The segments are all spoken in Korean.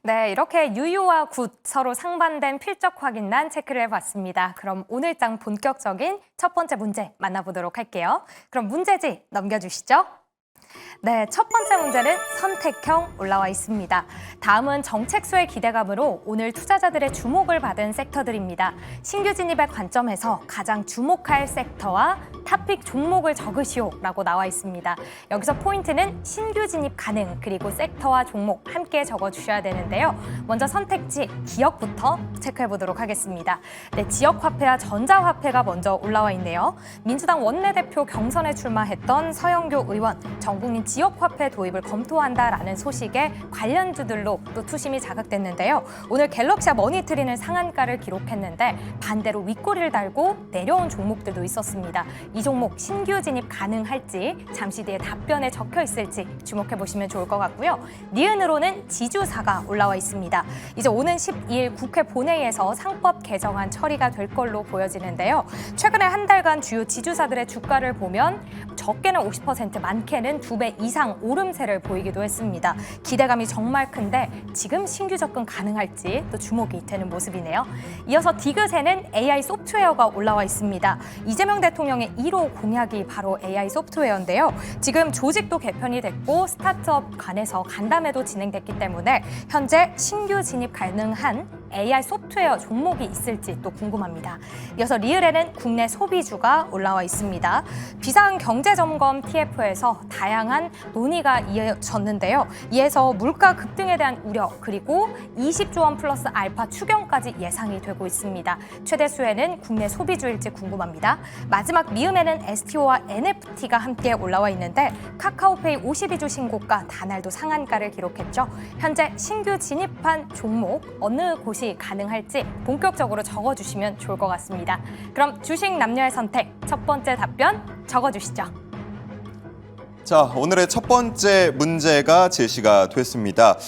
네, 이렇게 유효와 굿 서로 상반된 필적 확인란 체크를 해봤습니다. 그럼 오늘 장 본격적인 첫 번째 문제 만나보도록 할게요. 그럼 문제지 넘겨주시죠. 네, 첫 번째 문제는 선택형 올라와 있습니다. 다음은 정책수의 기대감으로 오늘 투자자들의 주목을 받은 섹터들입니다. 신규 진입의 관점에서 가장 주목할 섹터와 탑픽 종목을 적으시오라고 나와 있습니다. 여기서 포인트는 신규 진입 가능 그리고 섹터와 종목 함께 적어주셔야 되는데요. 먼저 선택지 기업부터 체크해 보도록 하겠습니다. 네, 지역화폐와 전자화폐가 먼저 올라와 있네요. 민주당 원내대표 경선에 출마했던 서영교 의원, 전국민 지역화폐 도입을 검토한다라는 소식에 관련주들로 또 투심이 자극됐는데요. 오늘 갤럭시와 머니트리는 상한가를 기록했는데 반대로 윗꼬리를 달고 내려온 종목들도 있었습니다. 이 종목 신규 진입 가능할지 잠시 뒤에 답변에 적혀 있을지 주목해 보시면 좋을 것 같고요. 니은으로는 지주사가 올라와 있습니다. 이제 오는 12일 국회 본회의에서 상법 개정안 처리가 될 걸로 보여지는데요. 최근에 한 달간 주요 지주사들의 주가를 보면 적게는 50%, 많게는 2배 이상 오름세를 보이기도 했습니다. 기대감이 정말 큰데 지금 신규 접근 가능할지 또 주목이 되는 모습이네요. 이어서 디귿에는 AI 소프트웨어가 올라와 있습니다. 이재명 대통령의 1호 공약이 바로 AI 소프트웨어인데요. 지금 조직도 개편이 됐고 스타트업 간에서 간담회도 진행됐기 때문에 현재 신규 진입 가능한 AI 소프트웨어 종목이 있을지 또 궁금합니다. 이어서 리을에는 국내 소비주가 올라와 있습니다. 비상경제점검 TF에서 다양한 논의가 이어졌는데요. 이에서 물가 급등에 대한 우려 그리고 20조 원 플러스 알파 추경까지 예상이 되고 있습니다. 최대 수혜는 국내 소비주일지 궁금합니다. 마지막 미음에는 STO와 NFT가 함께 올라와 있는데 카카오페이 52주 신고가 다날도 상한가를 기록했죠. 현재 신규 진입한 종목 어느 곳이 가능할지 본격적으로 적어주시면 좋을 것 같습니다. 그럼 주식 남녀의 선택 첫 번째 답변 적어주시죠. 자, 오늘의 첫 번째 문제가 제시가 됐습니다.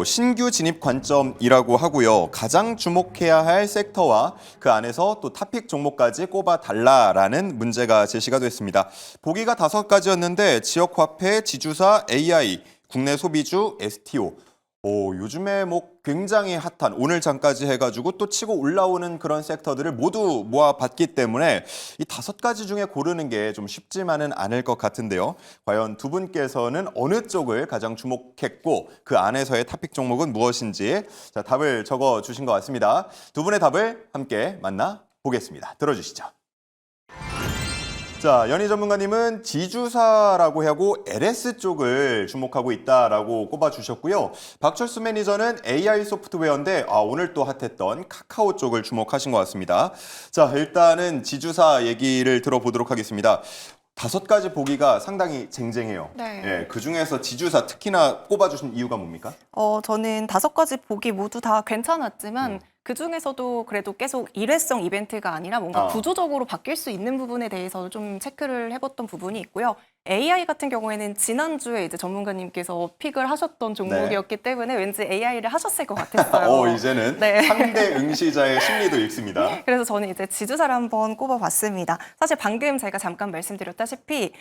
신규 진입 관점이라고 하고요. 가장 주목해야 할 섹터와 그 안에서 또 탑픽 종목까지 꼽아달라라는 문제가 제시가 됐습니다. 보기가 5가지였는데 지역화폐, 지주사, AI, 국내 소비주, STO. 요즘에 굉장히 핫한 오늘 장까지 해가지고 또 치고 올라오는 그런 섹터들을 모두 모아봤기 때문에 이 5가지 중에 고르는 게 좀 쉽지만은 않을 것 같은데요. 과연 두 분께서는 어느 쪽을 가장 주목했고 그 안에서의 탑픽 종목은 무엇인지 자, 답을 적어주신 것 같습니다. 두 분의 답을 함께 만나보겠습니다. 들어주시죠. 자, 연희 전문가님은 지주사라고 하고 LS 쪽을 주목하고 있다라고 꼽아주셨고요. 박철수 매니저는 AI 소프트웨어인데 오늘 또 핫했던 카카오 쪽을 주목하신 것 같습니다. 자, 일단은 지주사 얘기를 들어보도록 하겠습니다. 5가지 보기가 상당히 쟁쟁해요. 네. 예, 그중에서 지주사 특히나 꼽아주신 이유가 뭡니까? 저는 5가지 보기 모두 다 괜찮았지만 그중에서도 그래도 계속 일회성 이벤트가 아니라 뭔가 구조적으로 바뀔 수 있는 부분에 대해서 좀 체크를 해봤던 부분이 있고요. AI 같은 경우에는 지난주에 이제 전문가님께서 픽을 하셨던 종목이었기 때문에 왠지 AI를 하셨을 것 같았어요. 이제는 네. 상대 응시자의 심리도 읽습니다. 그래서 저는 이제 지주사를 한번 꼽아봤습니다. 사실 방금 제가 잠깐 말씀드렸다시피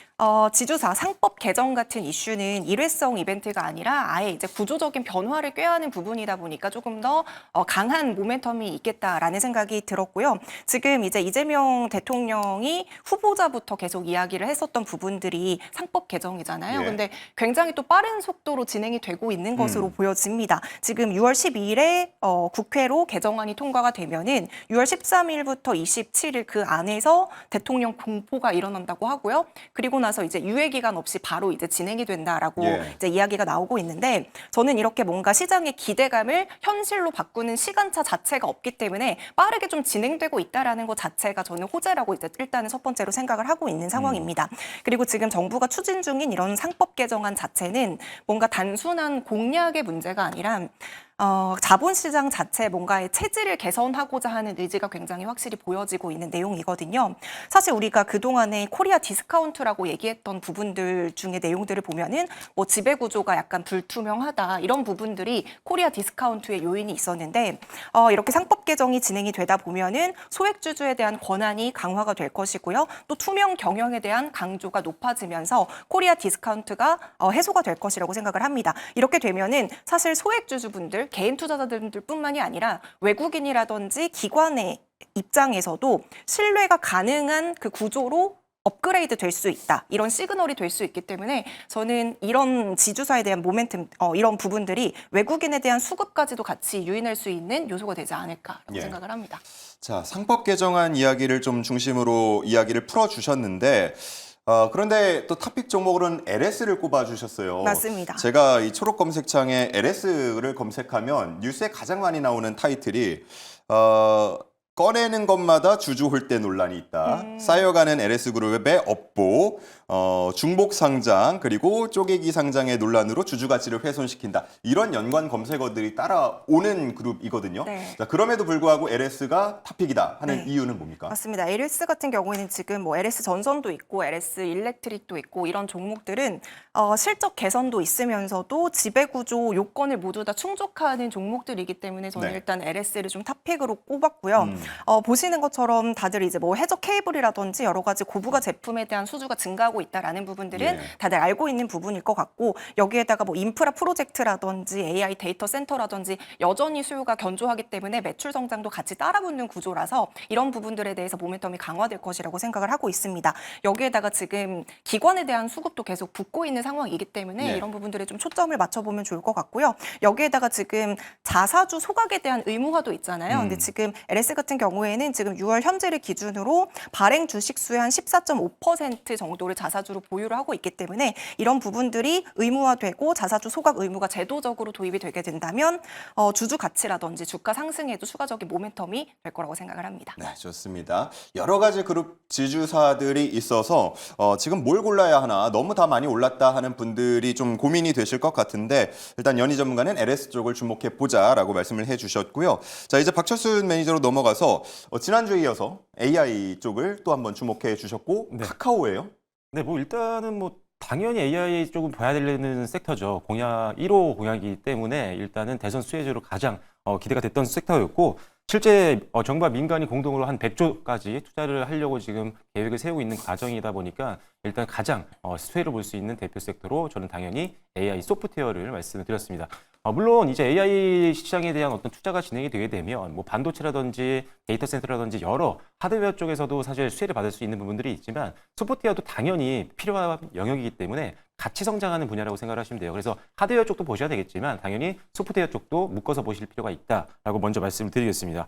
지주사 상법 개정 같은 이슈는 일회성 이벤트가 아니라 아예 이제 구조적인 변화를 꾀하는 부분이다 보니까 조금 더 강한 모멘텀이 있겠다라는 생각이 들었고요. 지금 이제 이재명 대통령이 후보자부터 계속 이야기를 했었던 부분들이 상법 개정이잖아요. 예. 근데 굉장히 또 빠른 속도로 진행이 되고 있는 것으로 보여집니다. 지금 6월 12일에 국회로 개정안이 통과가 되면은 6월 13일부터 27일 그 안에서 대통령 공포가 일어난다고 하고요. 그리고 나서 이제 유예 기간 없이 바로 이제 진행이 된다라고 이제 이야기가 나오고 있는데 저는 이렇게 뭔가 시장의 기대감을 현실로 바꾸는 시간차 자체가 없기 때문에 빠르게 좀 진행되고 있다라는 것 자체가 저는 호재라고 이제 일단은 첫 번째로 생각을 하고 있는 상황입니다. 그리고 지금 정부가 추진 중인 이런 상법 개정안 자체는 뭔가 단순한 공약의 문제가 아니라 자본시장 자체 뭔가의 체질을 개선하고자 하는 의지가 굉장히 확실히 보여지고 있는 내용이거든요. 사실 우리가 그동안에 코리아 디스카운트라고 얘기했던 부분들 중에 내용들을 보면은 뭐 지배구조가 약간 불투명하다 이런 부분들이 코리아 디스카운트의 요인이 있었는데 이렇게 상법 개정이 진행이 되다 보면은 소액주주에 대한 권한이 강화가 될 것이고요. 또 투명 경영에 대한 강조가 높아지면서 코리아 디스카운트가 해소가 될 것이라고 생각을 합니다. 이렇게 되면은 사실 소액주주분들 투자자들, 개인 투자자들뿐만이 아니라 외국인이라든지 기관의 입장에서도 신뢰가 가능한 그 구조로 업그레이드 될 수 있다. 이런 시그널이 될 수 있기 때문에 저는 이런 지주사에 대한 모멘텀, 이런 부분들이 외국인에 대한 수급까지도 같이 유인할 수 있는 요소가 되지 않을까라고 예. 생각을 합니다. 자, 상법 개정안 이야기를 좀 중심으로 이야기를 풀어주셨는데 그런데 또 탑픽 종목으로는 LS를 꼽아주셨어요. 맞습니다. 제가 이 초록 검색창에 LS를 검색하면 뉴스에 가장 많이 나오는 타이틀이 꺼내는 것마다 주주 홀대 논란이 있다. 쌓여가는 LS그룹의 업보, 중복 상장, 그리고 쪼개기 상장의 논란으로 주주 가치를 훼손시킨다. 이런 연관 검색어들이 따라오는 그룹이거든요. 네. 자, 그럼에도 불구하고 LS가 탑픽이다 하는 네. 이유는 뭡니까? 맞습니다. LS 같은 경우에는 지금 뭐 LS 전선도 있고 LS 일렉트릭도 있고 이런 종목들은 실적 개선도 있으면서도 지배구조 요건을 모두 다 충족하는 종목들이기 때문에 저는 네. 일단 LS를 좀 탑픽으로 꼽았고요. 보시는 것처럼 다들 이제 뭐 해저 케이블이라든지 여러 가지 고부가 제품에 대한 수주가 증가하고 있다라는 부분들은 예. 다들 알고 있는 부분일 것 같고 여기에다가 뭐 인프라 프로젝트라든지 AI 데이터 센터라든지 여전히 수요가 견조하기 때문에 매출 성장도 같이 따라붙는 구조라서 이런 부분들에 대해서 모멘텀이 강화될 것이라고 생각을 하고 있습니다. 여기에다가 지금 기관에 대한 수급도 계속 붙고 있는 상황이기 때문에 네. 이런 부분들에 좀 초점을 맞춰보면 좋을 것 같고요. 여기에다가 지금 자사주 소각에 대한 의무화도 있잖아요. 근데 지금 LS 같은 경우에는 지금 6월 현재를 기준으로 발행 주식수의 한 14.5% 정도를 자사주로 보유를 하고 있기 때문에 이런 부분들이 의무화되고 자사주 소각 의무가 제도적으로 도입이 되게 된다면 주주 가치라든지 주가 상승에도 추가적인 모멘텀이 될 거라고 생각을 합니다. 네, 좋습니다. 여러 가지 그룹 지주사들이 있어서 지금 뭘 골라야 하나 너무 다 많이 올랐다 하는 분들이 좀 고민이 되실 것 같은데 일단 연희 전문가는 LS 쪽을 주목해 보자라고 말씀을 해주셨고요. 자, 이제 박철순 매니저로 넘어가서 지난주에 이어서 AI 쪽을 또 한번 주목해 주셨고 네. 카카오예요. 네, 뭐 일단은 뭐 당연히 AI 쪽은 봐야 되는 섹터죠. 공약 1호 공약이기 때문에 일단은 대선 수혜주로 가장 기대가 됐던 섹터였고 실제 정부와 민간이 공동으로 한 100조까지 투자를 하려고 지금 계획을 세우고 있는 과정이다 보니까 일단 가장 수혜를 볼 수 있는 대표 섹터로 저는 당연히 AI 소프트웨어를 말씀을 드렸습니다. 물론 이제 AI 시장에 대한 어떤 투자가 진행이 되게 되면 뭐 반도체라든지 데이터 센터라든지 여러 하드웨어 쪽에서도 사실 수혜를 받을 수 있는 부분들이 있지만 소프트웨어도 당연히 필요한 영역이기 때문에 같이 성장하는 분야라고 생각을 하시면 돼요. 그래서 하드웨어 쪽도 보셔야 되겠지만 당연히 소프트웨어 쪽도 묶어서 보실 필요가 있다라고 먼저 말씀을 드리겠습니다.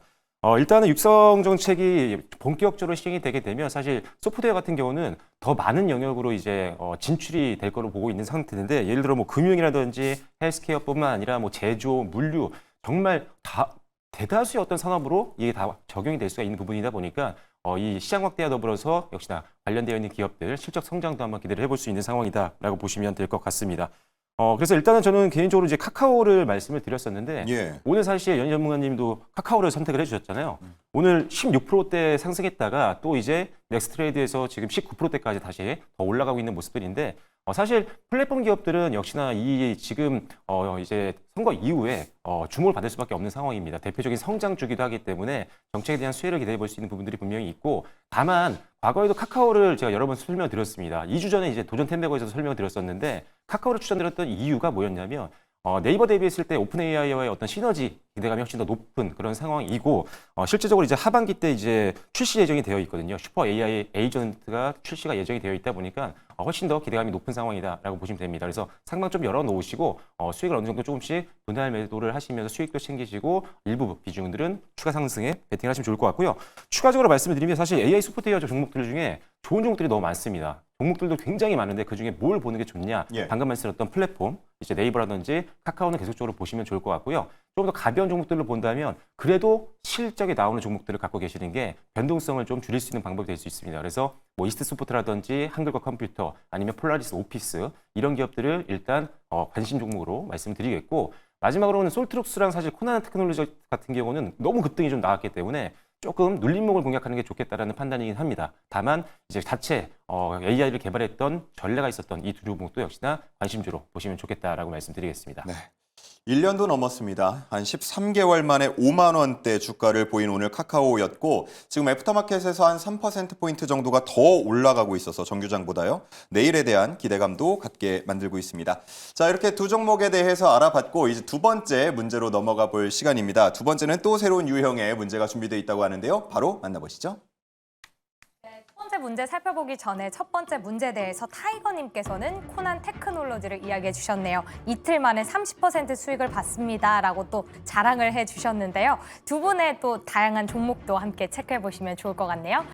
일단은 육성 정책이 본격적으로 시행이 되게 되면 사실 소프트웨어 같은 경우는 더 많은 영역으로 이제 진출이 될 거로 보고 있는 상태인데 예를 들어 뭐 금융이라든지 헬스케어뿐만 아니라 뭐 제조, 물류 정말 다 대다수의 어떤 산업으로 이게 다 적용이 될 수가 있는 부분이다 보니까 이 시장 확대와 더불어서 역시나 관련되어 있는 기업들 실적 성장도 한번 기대를 해볼 수 있는 상황이다라고 보시면 될 것 같습니다. 그래서 일단은 저는 개인적으로 이제 카카오를 말씀을 드렸었는데 예. 오늘 사실 연희 전문가님도 카카오를 선택을 해주셨잖아요. 오늘 16%대 상승했다가 또 이제 넥스트레이드에서 지금 19%대까지 다시 더 올라가고 있는 모습들인데 사실 플랫폼 기업들은 역시나 이 지금 이제 선거 이후에 주목을 받을 수밖에 없는 상황입니다. 대표적인 성장 주기도 하기 때문에 정책에 대한 수혜를 기대해 볼 수 있는 부분들이 분명히 있고 다만 과거에도 카카오를 제가 여러 번 설명드렸습니다. 2주 전에 이제 도전 텐베거에서 설명을 드렸었는데 카카오를 추천드렸던 이유가 뭐였냐면 네이버 대비했을 때 오픈 AI와의 어떤 시너지 기대감이 훨씬 더 높은 그런 상황이고 실제적으로 이제 하반기 때 이제 출시 예정이 되어 있거든요. 슈퍼 AI 에이전트가 출시가 예정이 되어 있다 보니까 훨씬 더 기대감이 높은 상황이다라고 보시면 됩니다. 그래서 상방 좀 열어 놓으시고 수익을 어느 정도 조금씩 분할 매도를 하시면서 수익도 챙기시고 일부 비중들은 추가 상승에 베팅하시면 좋을 것 같고요. 추가적으로 말씀을 드리면 사실 AI 소프트웨어 종목들 중에 좋은 종목들이 너무 많습니다. 종목들도 굉장히 많은데 그중에 뭘 보는 게 좋냐? 예. 방금 말씀드렸던 플랫폼, 이제 네이버라든지 카카오는 계속적으로 보시면 좋을 것 같고요. 좀 더 가벼운 종목들로 본다면 그래도 실적이 나오는 종목들을 갖고 계시는 게 변동성을 좀 줄일 수 있는 방법이 될 수 있습니다. 그래서 뭐 이스트소프트라든지 한글과 컴퓨터 아니면 폴라리스 오피스 이런 기업들을 일단 관심 종목으로 말씀드리겠고 마지막으로는 솔트룩스랑 사실 코나나 테크놀로지 같은 경우는 너무 급등이 좀 나왔기 때문에 조금 눌림목을 공략하는 게 좋겠다라는 판단이긴 합니다. 다만 이제 자체 AI를 개발했던 전례가 있었던 이 두 종목도 역시나 관심주로 보시면 좋겠다라고 말씀드리겠습니다. 네. 1년도 넘었습니다. 한 13개월 만에 5만 원대 주가를 보인 오늘 카카오였고 지금 애프터마켓에서 한 3%포인트 정도가 더 올라가고 있어서 정규장보다요. 내일에 대한 기대감도 갖게 만들고 있습니다. 자, 이렇게 두 종목에 대해서 알아봤고 이제 두 번째 문제로 넘어가 볼 시간입니다. 두 번째는 또 새로운 유형의 문제가 준비되어 있다고 하는데요. 바로 만나보시죠. 첫 번째 문제 살펴보기 전에 첫 번째 문제에 대해서 타이거님께서는 코난 테크놀로지를 이야기해 주셨네요. 이틀 만에 30% 수익을 봤습니다라고 또 자랑을 해 주셨는데요. 두 분의 또 다양한 종목도 함께 체크해 보시면 좋을 것 같네요.